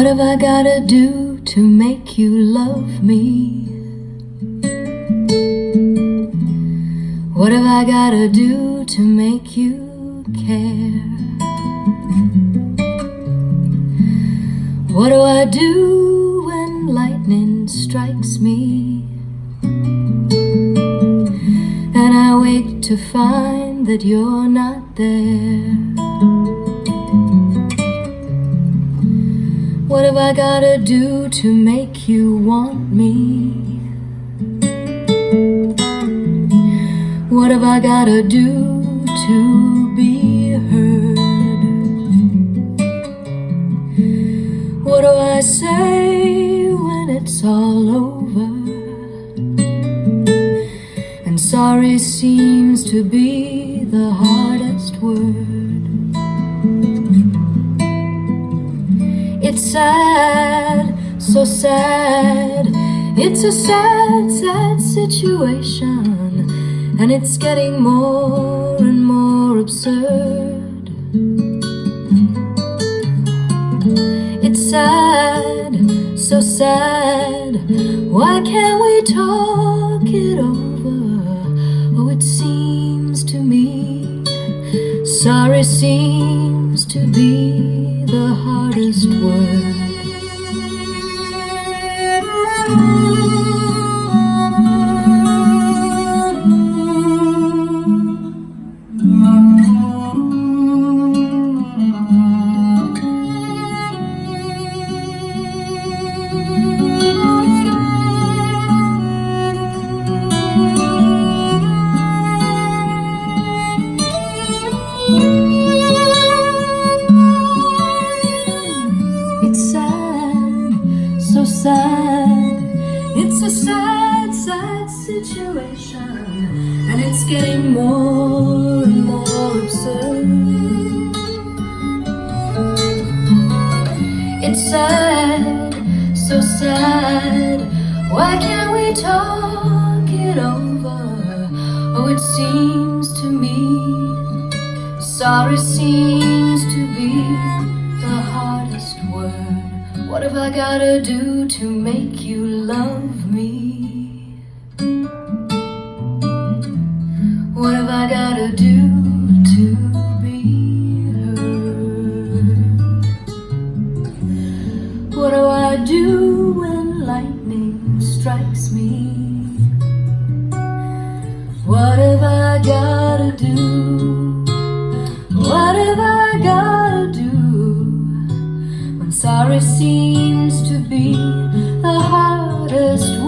What have I gotta do to make you love me? What have I gotta do to make you care? What do I do when lightning strikes me? And I wake to find that you're not there. What have I gotta do to make you want me? What have I gotta do to be heard? What do I say when it's all over? And sorry seems to be the hardest word. It's sad, so sad. It's a sad, sad situation, and it's getting more and more absurd. It's sad, so sad. Why can't we talk it over? Oh, it seems to me sorry seems to be the hardest word. It's a sad, sad situation, and it's getting more and more absurd. It's sad, so sad. Why can't we talk it over? Oh, it seems to me sorry seems to be the hardest word. What have I gotta do to make you love me? What have I gotta do to be heard? What do I do when lightning strikes me? What have I gotta do? What have I gotta do? Sorry seems to be the hardest